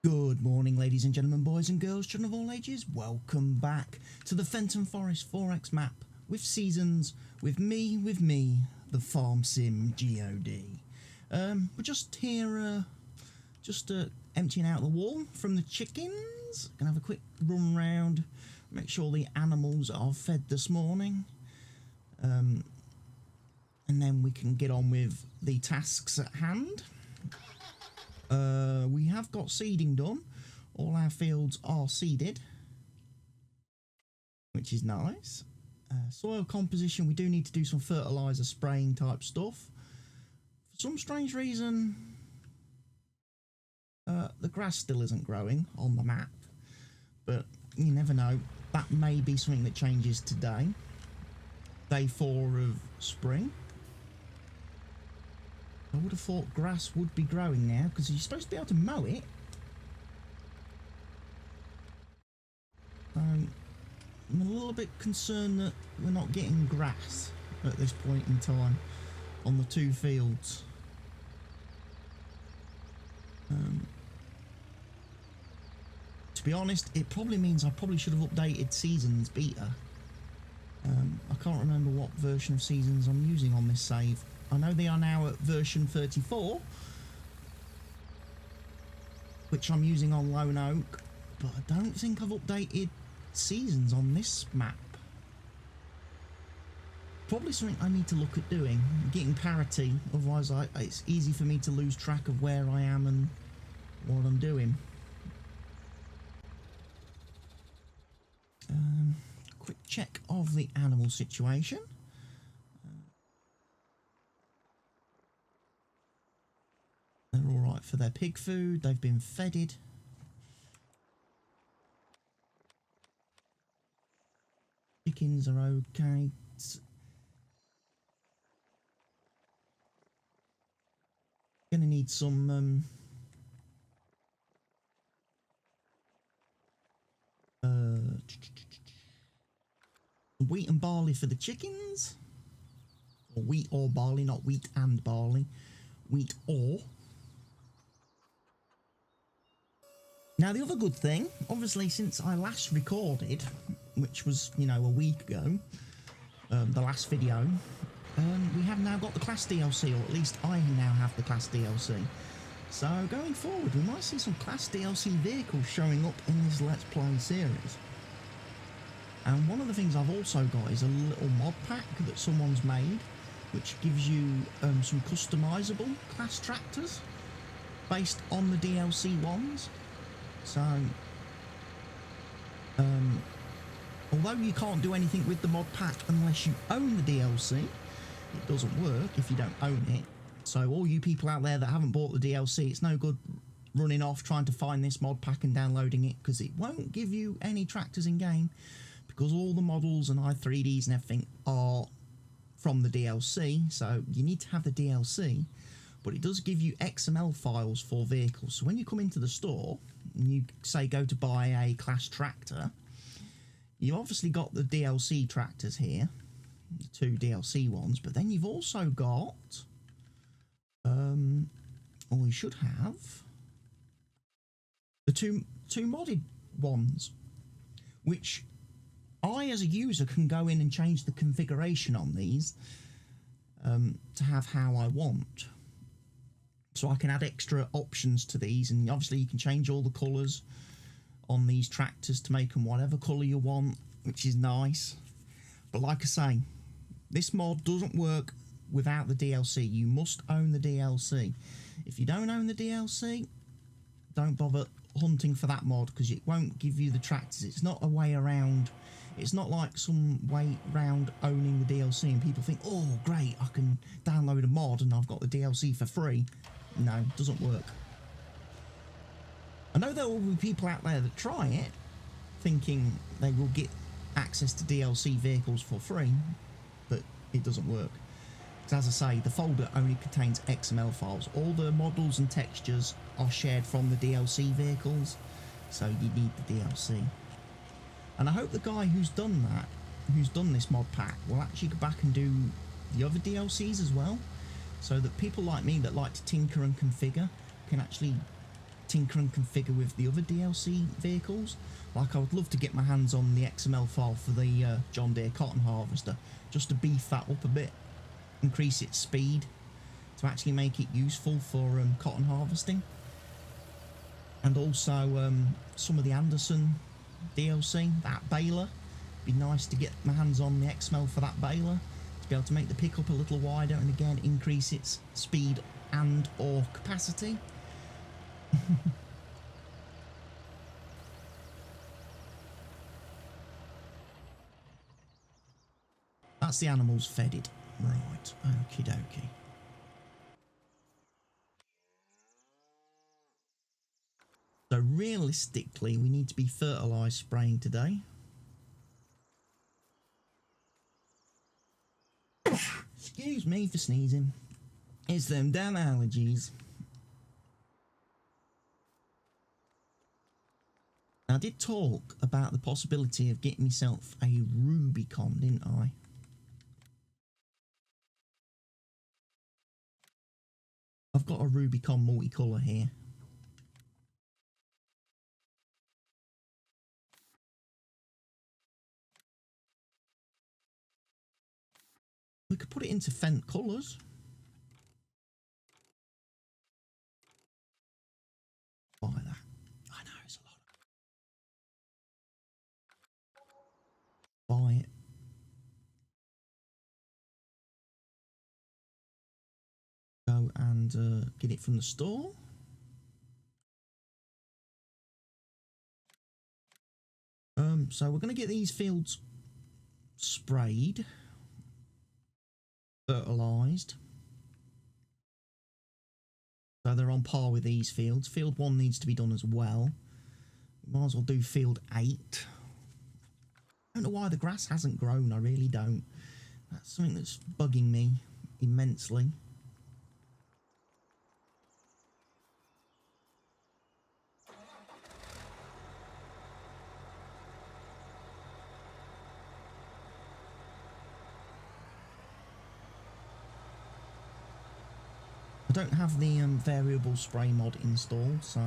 Good morning, ladies and gentlemen, boys and girls, children of all ages. Welcome back to the Fenton Forest 4X map with seasons, with me, the Farm Sim God. We're just here, emptying out the wall from the chickens. Gonna have a quick run round, make sure the animals are fed this morning. And then we can get on with the tasks at hand. We have got seeding done. All our fields are seeded, which is nice. Soil composition, we do need to do some fertiliser spraying type stuff. For some strange reason, the grass still isn't growing on the map, but you never know. That may be something that changes today. Day 4 of spring. I would have thought grass would be growing now, because you're supposed to be able to mow it. I'm a little bit concerned that we're not getting grass at this point in time on the two fields. To be honest, it probably means I probably should have updated Seasons beta. I can't remember what version of Seasons I'm using on this save. I know they are now at version 34, which I'm using on Lone Oak, but I don't think I've updated Seasons on this map. Probably something I need to look at doing, getting parity, otherwise it's easy for me to lose track of where I am and what I'm doing. Quick check of the animal situation. They're all right for their pig food. They've been fedded. Chickens are okay. Gonna need some wheat and barley for the chickens. Or wheat or barley, not wheat and barley. Wheat or. Now, the other good thing, obviously, since I last recorded, which was, you know, a week ago, the last video, we have now got the Class DLC, or at least I now have the Class DLC. So, going forward, we might see some Class DLC vehicles showing up in this Let's Play series. And one of the things I've also got is a little mod pack that someone's made, which gives you some customisable class tractors based on the DLC ones. So, although you can't do anything with the mod pack unless you own the DLC, it doesn't work if you don't own it. So all you people out there that haven't bought the DLC, it's no good running off trying to find this mod pack and downloading it, because it won't give you any tractors in game, because all the models and i3Ds and everything are from the DLC. So you need to have the DLC, but it does give you XML files for vehicles. So when you come into the store and you say go to buy a class tractor, you've obviously got the DLC tractors here, the 2 DLC ones, but then you've also got, or you should have, the two modded ones, which I as a user can go in and change the configuration on these to have how I want. So I can add extra options to these, and obviously you can change all the colours on these tractors to make them whatever colour you want, which is nice. But like I say, this mod doesn't work without the DLC. You must own the DLC. If you don't own the DLC, don't bother hunting for that mod, because it won't give you the tractors. It's not a way around. It's not like some way around owning the DLC and people think, oh great, I can download a mod and I've got the DLC for free. No, it doesn't work. I know there will be people out there that try it, thinking they will get access to DLC vehicles for free, but it doesn't work. Because as I say, the folder only contains XML files. All the models and textures are shared from the DLC vehicles, so you need the DLC. And I hope the guy who's done that, who's done this mod pack, will actually go back and do the other DLCs as well, so that people like me that like to tinker and configure can actually tinker and configure with the other DLC vehicles. Like, I would love to get my hands on the XML file for the John Deere cotton harvester, just to beef that up a bit, increase its speed, to actually make it useful for cotton harvesting. And also some of the Anderson DLC, that baler. Be nice to get my hands on the XML for that baler, to be able to make the pickup a little wider and again increase its speed and or capacity. That's the animals fedded. Right, okie dokie. So realistically, we need to be fertilised spraying today. Excuse me for sneezing. It's them damn allergies. I did talk about the possibility of getting myself a Rubicon, didn't I? I've got a Rubicon multicolour here. We could put it into Fenton colours. Buy that. I know it's a lot. Buy it. Go and get it from the store. So we're going to get these fields sprayed, fertilised. So they're on par with these fields. Field 1 needs to be done as well. Might as well do field 8. I don't know why the grass hasn't grown, I really don't. That's something that's bugging me immensely. I don't have the variable spray mod installed, so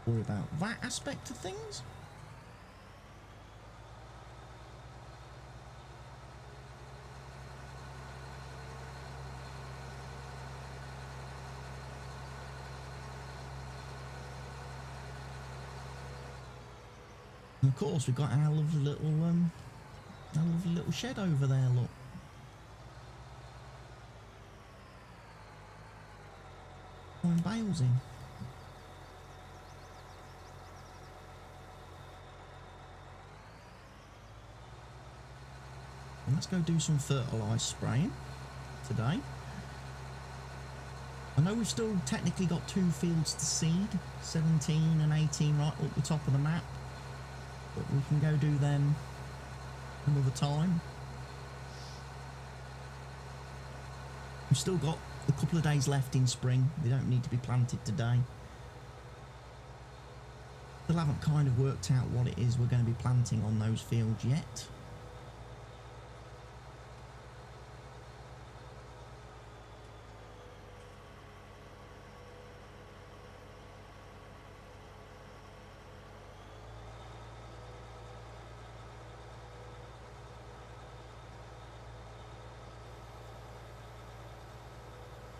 worry about that aspect of things. And of course, we've got our lovely little shed over there. Look. Bales in. And let's go do some fertilised spraying today. I know we've still technically got 2 fields to seed, 17 and 18 right up the top of the map, but we can go do them another time. We've still got a couple of days left in spring. They don't need to be planted today. Still haven't kind of worked out what it is we're going to be planting on those fields yet.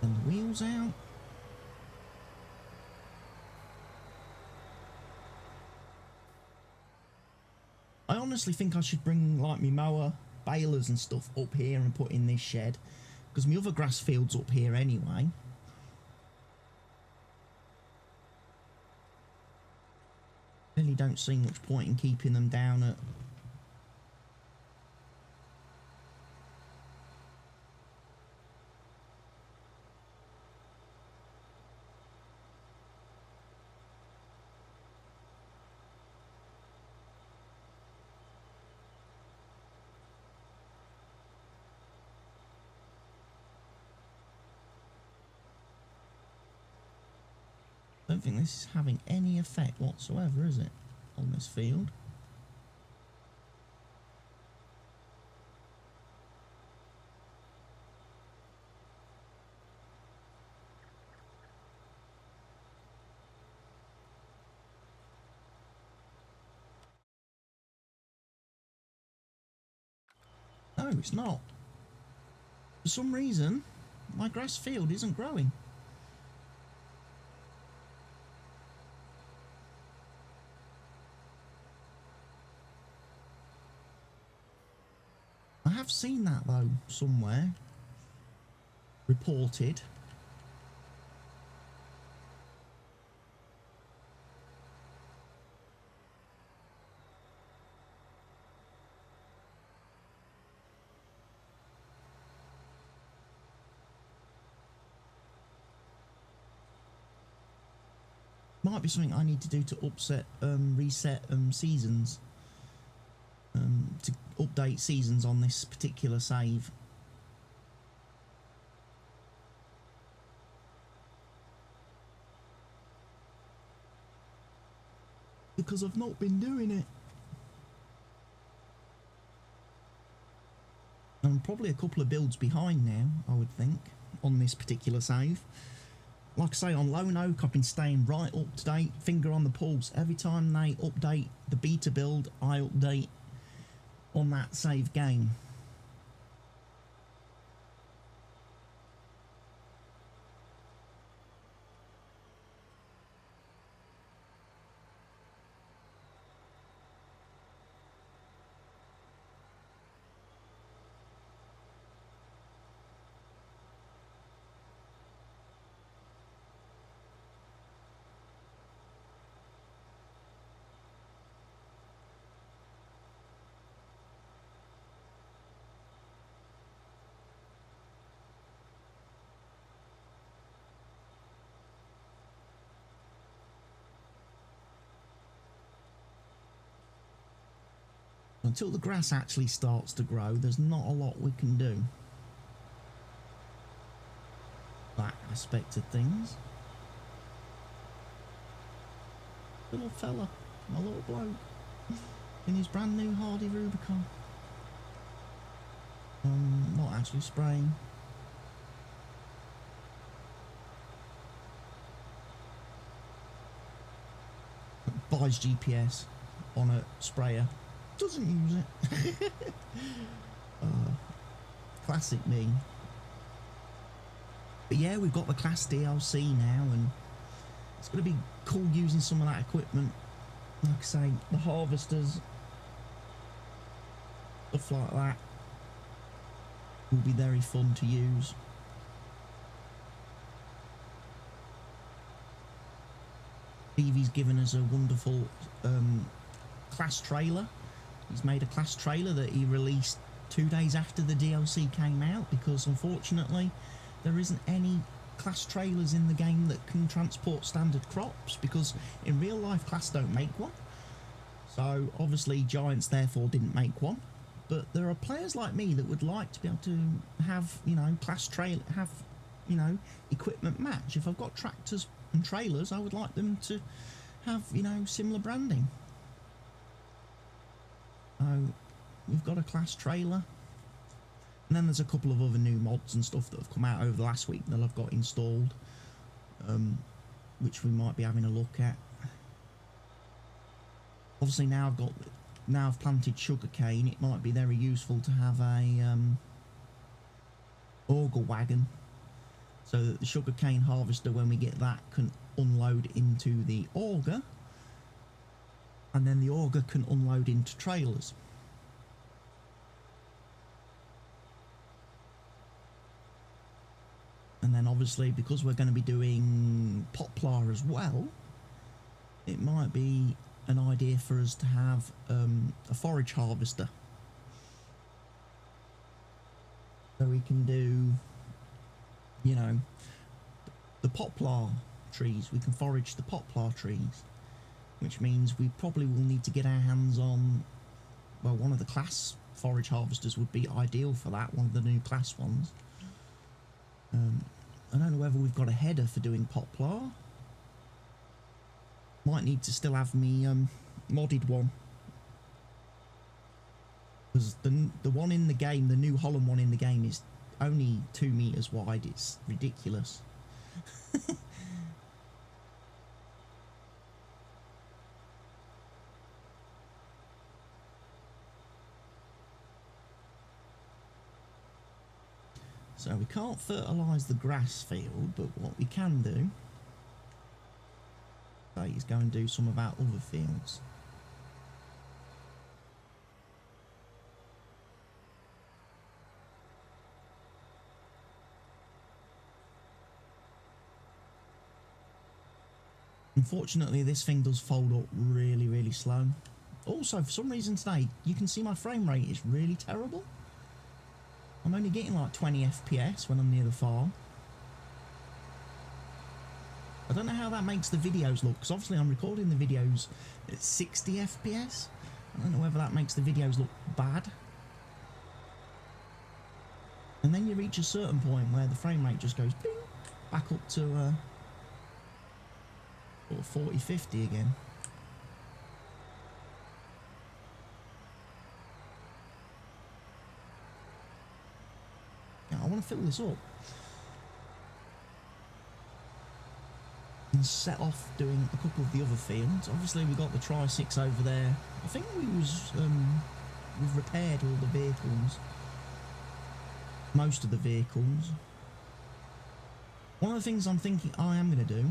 And the wheels out. I honestly think I should bring like my mower, balers and stuff up here and put in this shed, because my other grass field's up here anyway. Really don't see much point in keeping them down at I don't think this is having any effect whatsoever, is it, on this field? it's not. For some reason, my grass field isn't growing. I have seen that though, somewhere. Reported. Might be something I need to do to reset seasons. To update seasons on this particular save. Because I've not been doing it. I'm probably a couple of builds behind now, I would think, on this particular save. Like I say, on Lone Oak, I've been staying right up to date, finger on the pulse. Every time they update the beta build, I update on that save game. Until the grass actually starts to grow, there's not a lot we can do. That aspect of things. Little fella, my little bloke, in his brand new Hardi Rubicon. Not actually spraying. Buys GPS on a sprayer. Doesn't use it. Classic me. But yeah, we've got the class DLC now, and it's going to be cool using some of that equipment. Like I say, the harvesters, stuff like that, will be very fun to use. Stevie's given us a wonderful class trailer. He's made a class trailer that he released 2 days after the DLC came out, because unfortunately there isn't any class trailers in the game that can transport standard crops, because in real life class don't make one. So obviously Giants therefore didn't make one. But there are players like me that would like to be able to have, you know, class trailer, have, you know, equipment match. If I've got tractors and trailers, I would like them to have, you know, similar branding. We've got a class trailer, and then there's a couple of other new mods and stuff that have come out over the last week that I've got installed, which we might be having a look at. Obviously now I've planted sugarcane, it might be very useful to have a auger wagon, so that the sugarcane harvester, when we get that, can unload into the auger, and then the auger can unload into trailers. And then obviously, because we're going to be doing poplar as well, it might be an idea for us to have a forage harvester. So we can do, you know, the poplar trees, we can forage the poplar trees, which means we probably will need to get our hands on, well, one of the class forage harvesters would be ideal for that, one of the new class ones. I don't know whether we've got a header for doing poplar. Might need to still have me modded one, because the one in the game, the New Holland one in the game, is only 2 meters wide. It's ridiculous. So we can't fertilise the grass field, but what we can do is go and do some of our other fields. Unfortunately, this thing does fold up really, really slow. Also, for some reason today, you can see my frame rate is really terrible. I'm only getting like 20 FPS when I'm near the farm. I don't know how that makes the videos look, because obviously I'm recording the videos at 60 FPS. I don't know whether that makes the videos look bad. And then you reach a certain point where the frame rate just goes bing, back up to 40, 50 again. Now, I want to fill this up and set off doing a couple of the other fields. Obviously, we've got the Tri-6 over there. I think we've repaired all the vehicles, most of the vehicles. One of the things I'm thinking I am going to do,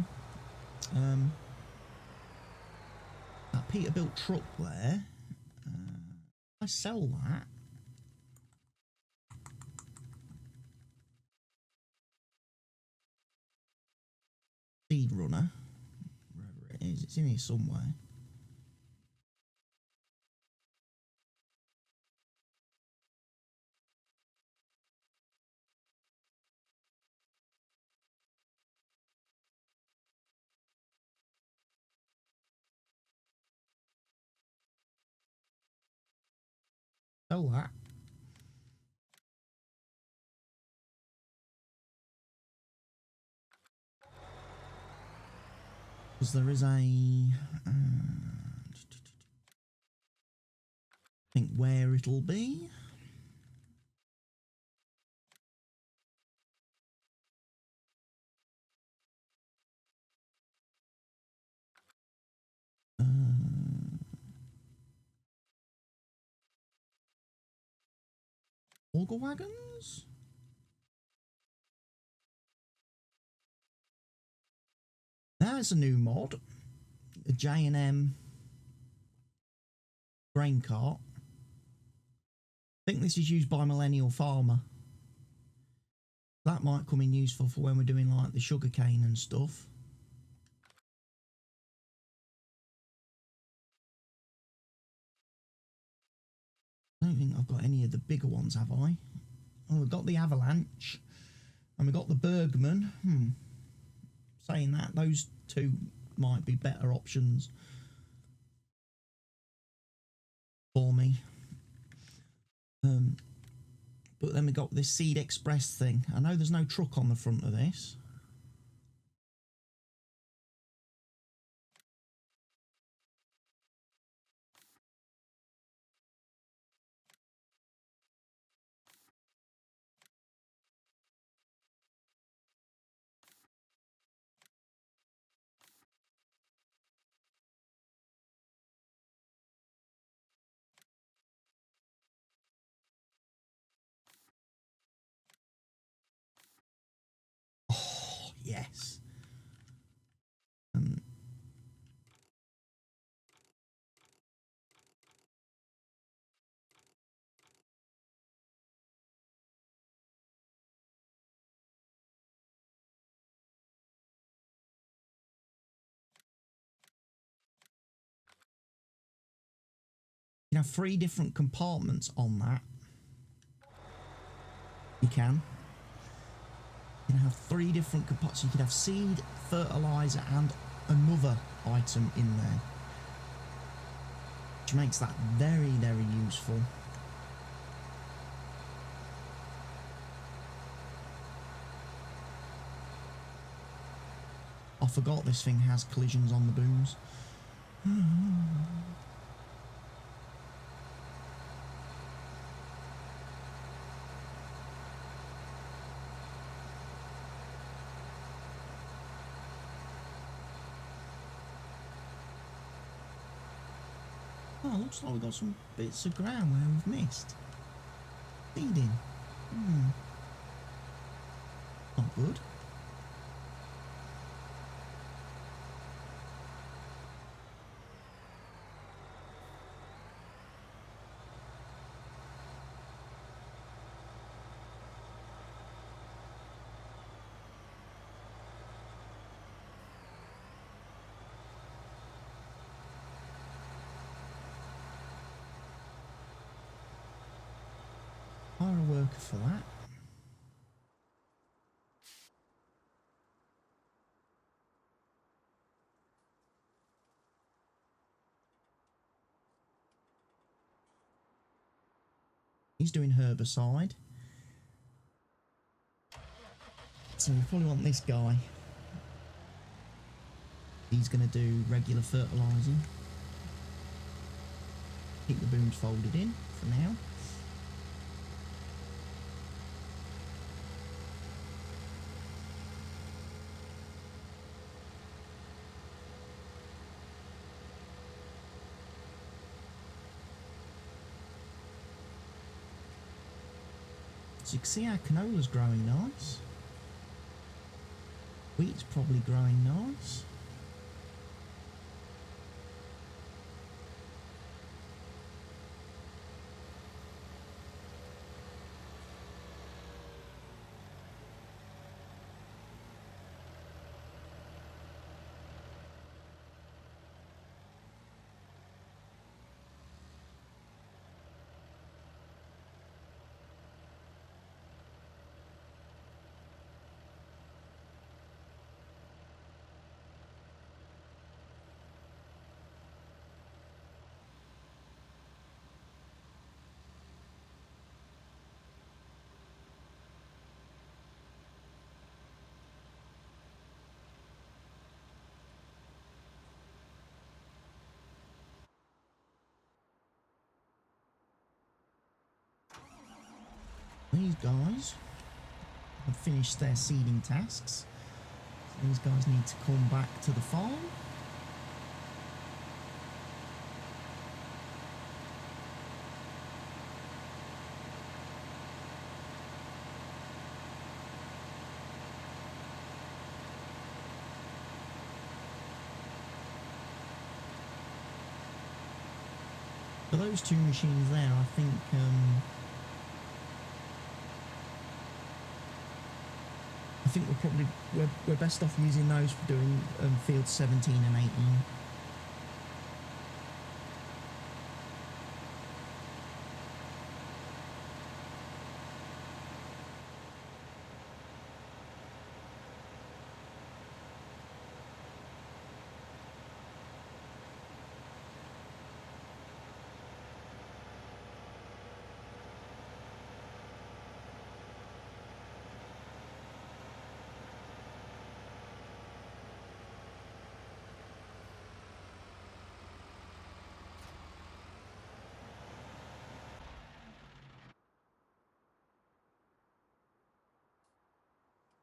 that Peterbilt truck there, I sell that. Speed runner, wherever it is, it's in here somewhere. Sell that. Because there is a think where it'll be. Auger wagons? There's a new mod. A J&M grain cart. I think this is used by Millennial Farmer. That might come in useful for when we're doing like the sugarcane and stuff. I don't think I've got any of the bigger ones, have I? Oh, we've got the Avalanche. And we've got the Bergman. Saying that, those two might be better options for me. But then we got this Seed Express thing. I know there's no truck on the front of this. Oh, yes. You have 3 different compartments on that. You can. You can have 3 different compartments. So you could have seed, fertiliser and another item in there. Which makes that very, very useful. I forgot this thing has collisions on the booms. Oh, looks like we've got some bits of ground where we've missed. Feeding. good. Hire a worker for that. He's doing herbicide. So we probably want this guy. He's going to do regular fertilising. Keep the booms folded in for now. So you can see our canola's growing nice. Wheat's probably growing nice. These guys have finished their seeding tasks. So these guys need to come back to the farm. For those two machines there, I think we're best off using those for doing fields 17 and 18.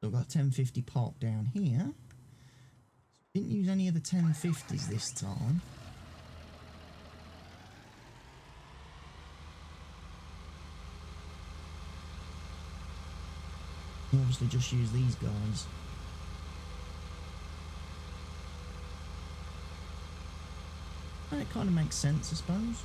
So I've got 1050 parked down here. Didn't use any of the 1050s this time. We'll obviously just use these guys. And it kind of makes sense, I suppose.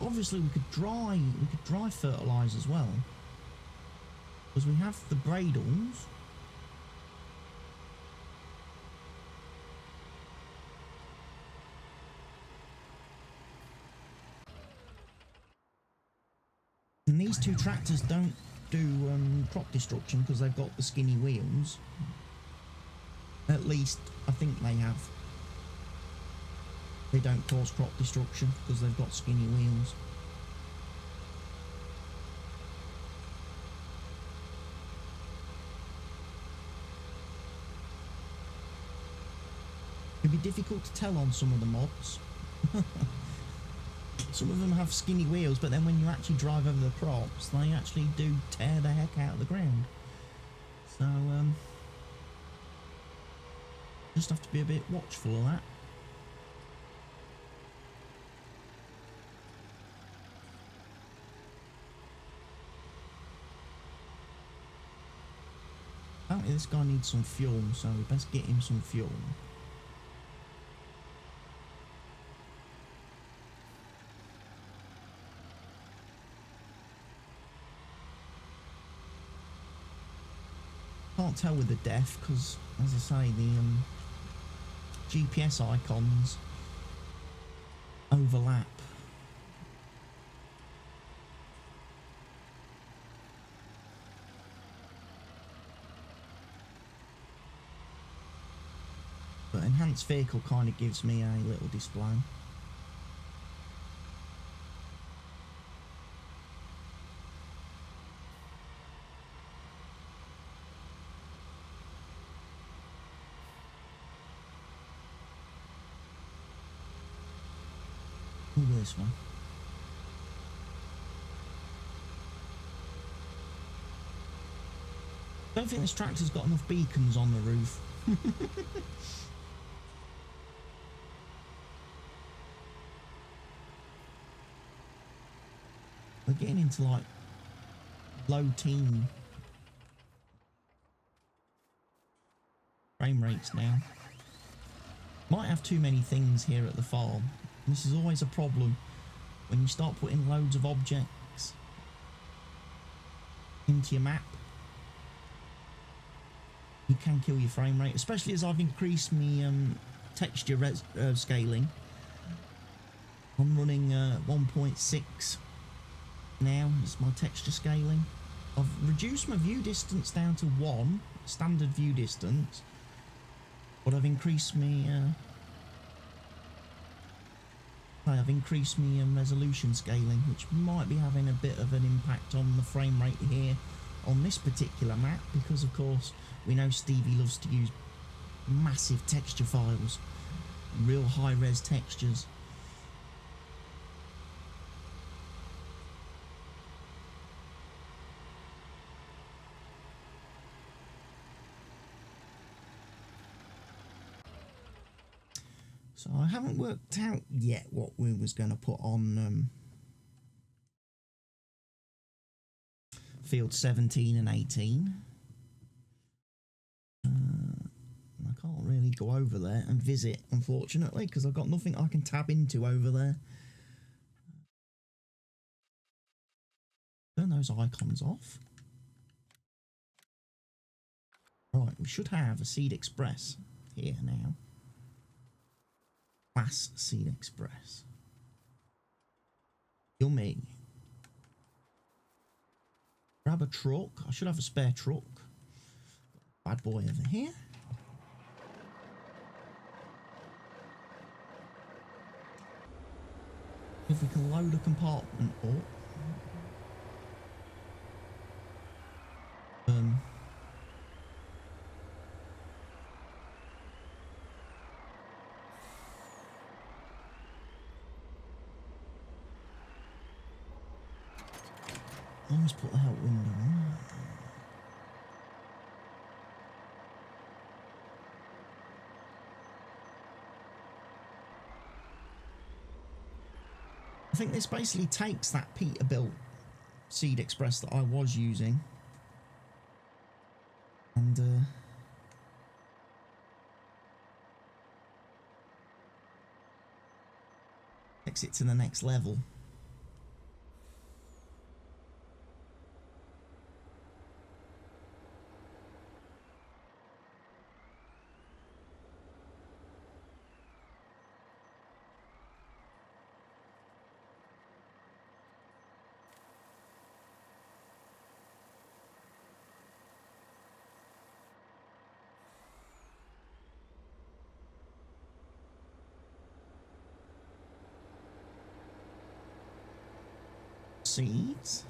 Obviously we could dry fertilise as well, because we have the bradles. And these two tractors don't do crop destruction because they've got the skinny wheels. At least I think they have. They don't cause crop destruction because they've got skinny wheels. It'd be difficult to tell on some of the mods. Some of them have skinny wheels, but then when you actually drive over the crops, they actually do tear the heck out of the ground. So, just have to be a bit watchful of that. Apparently this guy needs some fuel, so we best get him some fuel. Can't tell with the depth because, as I say, the GPS icons overlap. But enhanced vehicle kind of gives me a little display. Look at this one. Don't think this tractor's got enough beacons on the roof. We're getting into like low teen frame rates now. Might have too many things here at the farm. This is always a problem when you start putting loads of objects into your map. You can kill your frame rate, especially as I've increased my texture scaling. I'm running 1.6 now. It's my texture scaling. I've reduced my view distance down to 1 standard view distance, but I've increased my resolution scaling, which might be having a bit of an impact on the frame rate here on this particular map, because of course we know Stevie loves to use massive texture files, real high res textures. So I haven't worked out yet what we was going to put on field 17 and 18. I can't really go over there and visit, unfortunately, because I've got nothing I can tab into over there. Turn those icons off. Right, we should have a Seed Express here now. Class Seed Express. Yummy. Grab a truck. I should have a spare truck. Bad boy over here. If we can load a compartment up. Let's put the help window on. I think this basically takes that Peterbilt Seed Express that I was using and takes it to the next level. Seeds.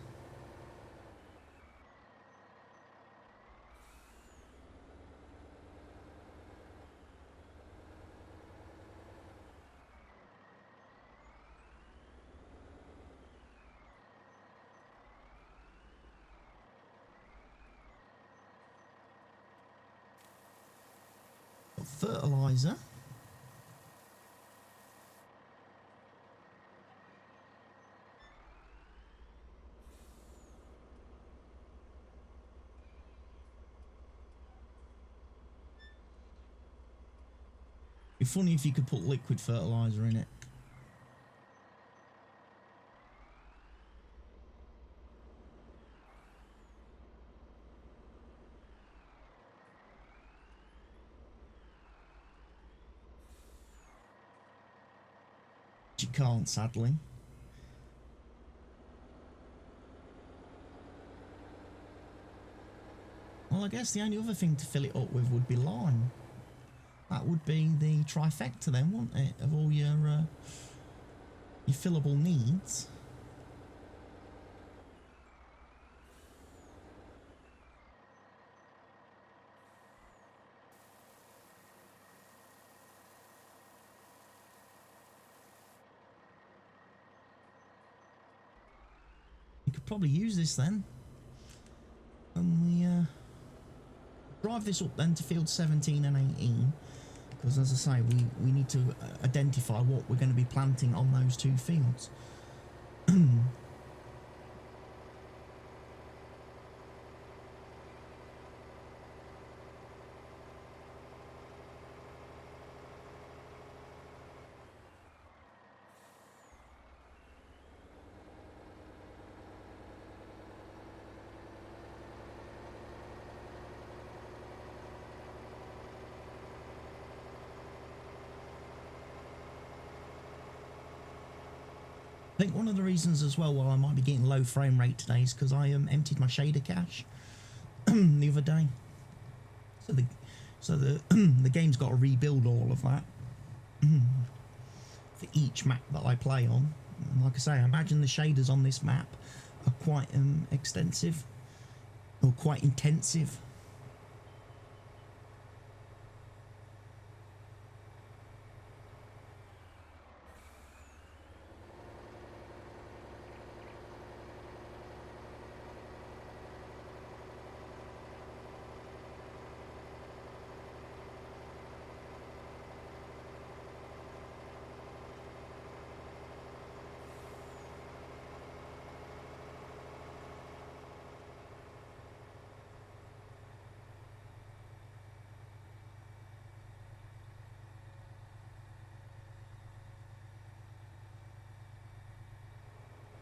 fertiliser. It'd be funny if you could put liquid fertiliser in it. You can't, sadly. Well, I guess the only other thing to fill it up with would be lime. That would be the trifecta then, wouldn't it, of all your fillable needs. You could probably use this then. And we drive this up then to field 17 and 18. Because as I say, we need to identify what we're going to be planting on those two fields. I think one of the reasons as well why I might be getting low frame rate today is because I emptied my shader cache the other day. So the the game's got to rebuild all of that for each map that I play on. And like I say, I imagine the shaders on this map are quite extensive or quite intensive.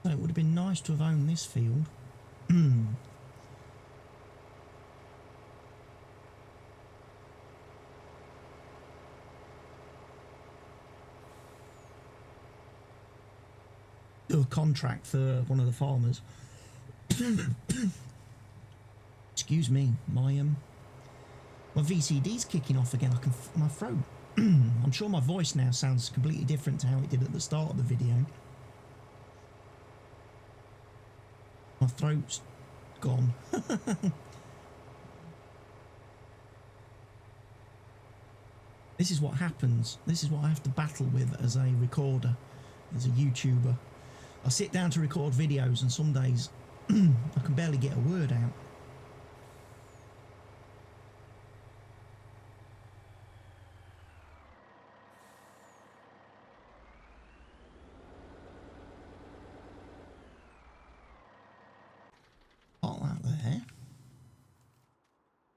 So it would have been nice to have owned this field. Do a contract for one of the farmers. Excuse me, my VCD's kicking off again. I can my throat. I'm sure my voice now sounds completely different to how it did at the start of the video. My throat's gone. This is what happens. This is what I have to battle with as a recorder, as a YouTuber. I sit down to record videos and some days I can barely get a word out.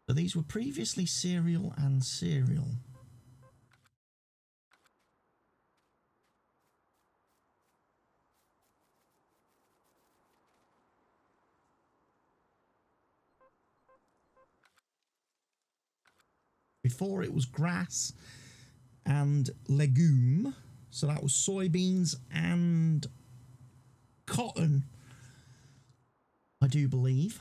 So these were previously cereal and cereal. Before it was grass and legume. So that was soybeans and cotton, I do believe.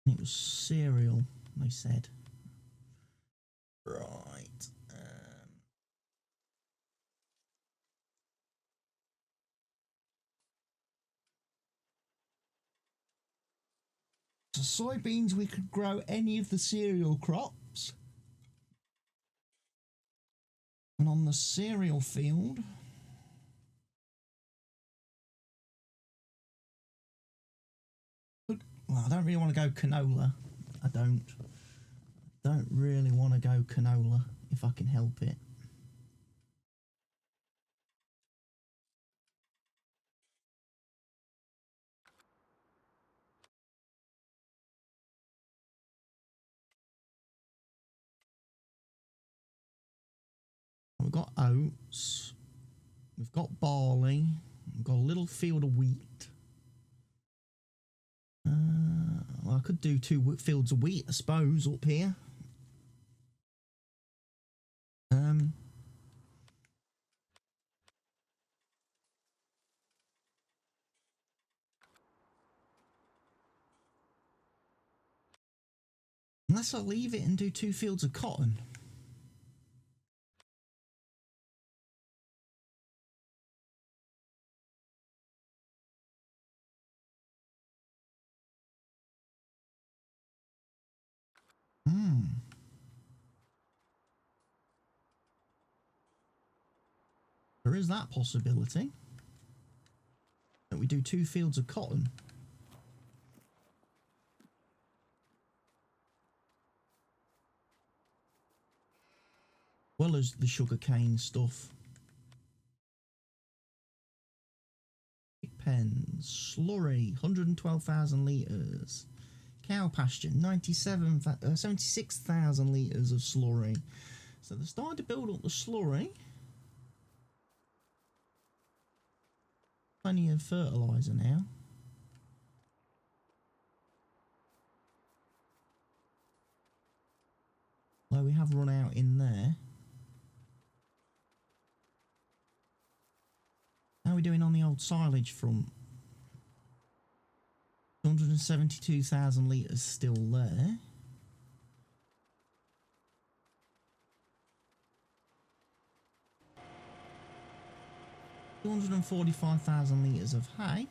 It was cereal, they said. Right. So soybeans, we could grow any of the cereal crops. And on the cereal field, Well, I don't really want to go canola. I don't really want to go canola if I can help it. We've got oats, we've got barley, we've got a little field of wheat. Well, I could do 2 fields of wheat, I suppose, up here. Unless I leave it and do 2 fields of cotton. There is that possibility that we do 2 fields of cotton. Well as the sugarcane stuff. Pens, slurry, 112,000 litres. Cow pasture, 76,000 litres of slurry. So they're starting to build up the slurry. Plenty of fertiliser now. Although we have run out in there. How are we doing on the old silage front? 272,000 litres still there. $245,000 litres of hay.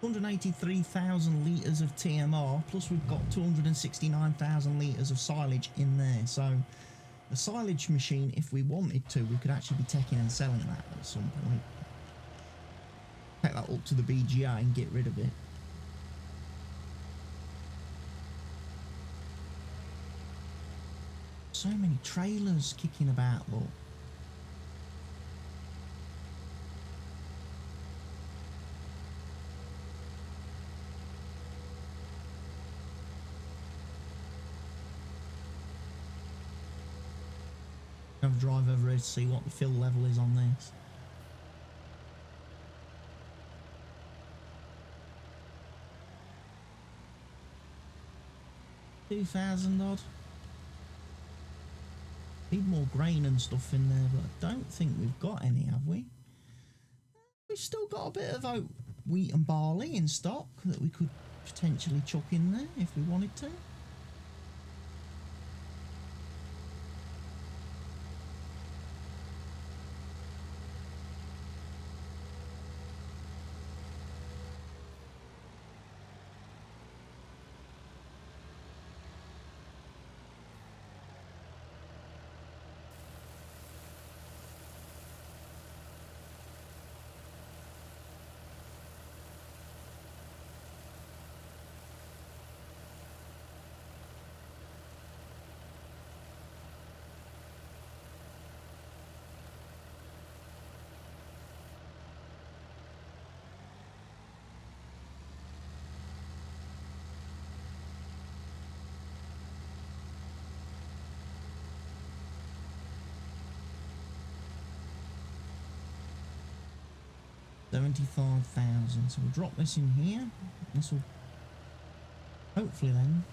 $183,000 litres of TMR, plus we've got 269,000 litres of silage in there. So the silage machine, if we wanted to, we could actually be taking and selling that at some point. Take that up to the BGA and get rid of it. So many trailers kicking about, look. Have a drive over here to see what the fill level is on this. $2,000 odd. Need more grain and stuff in there, but I don't think we've got any, have we? We've still got a bit of oat, wheat and barley in stock that we could potentially chuck in there if we wanted to. $75,000. So we'll drop this in here. This will hopefully then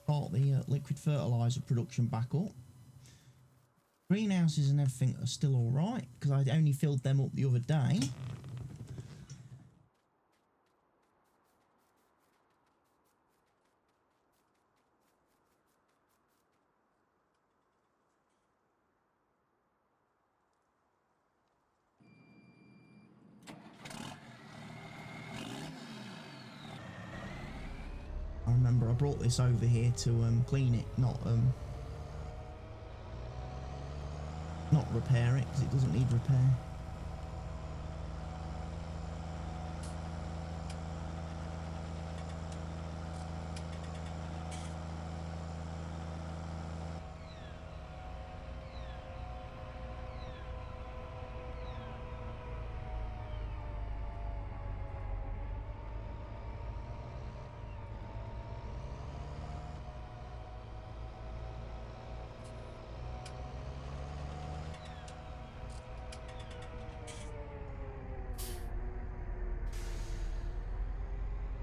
start the liquid fertiliser production back up. Greenhouses and everything are still alright because I only filled them up the other day. I remember I brought this over here to clean it, not not repair it because it doesn't need repair.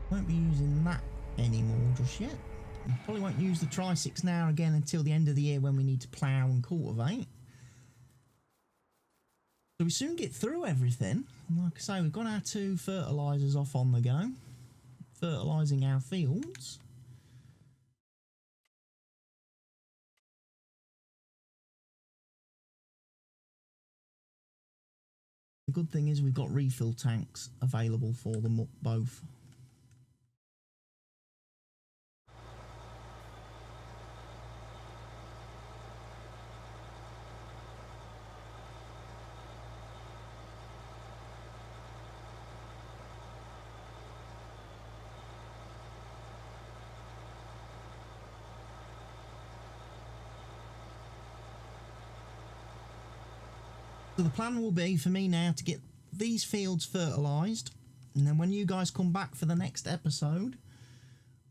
Won't be using that anymore just yet. Probably won't use the Tri-6 now again until the end of the year when we need to plough and cultivate. So we soon get through everything. And like I say, we've got our 2 fertilisers off on the go, fertilising our fields. The good thing is we've got refill tanks available for them both. So the plan will be for me now to get these fields fertilised, and then when you guys come back for the next episode,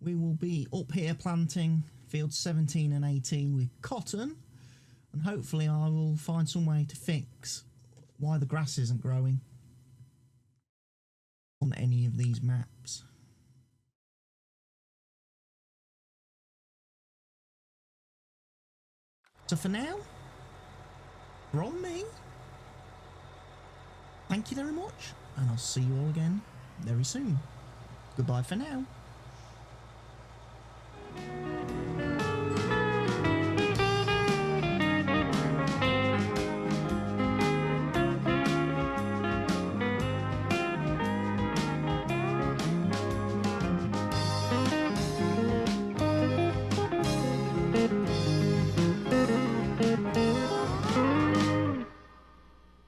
we will be up here planting fields 17 and 18 with cotton, and hopefully I will find some way to fix why the grass isn't growing on any of these maps. So for now, from me, thank you very much, and I'll see you all again very soon. Goodbye for now.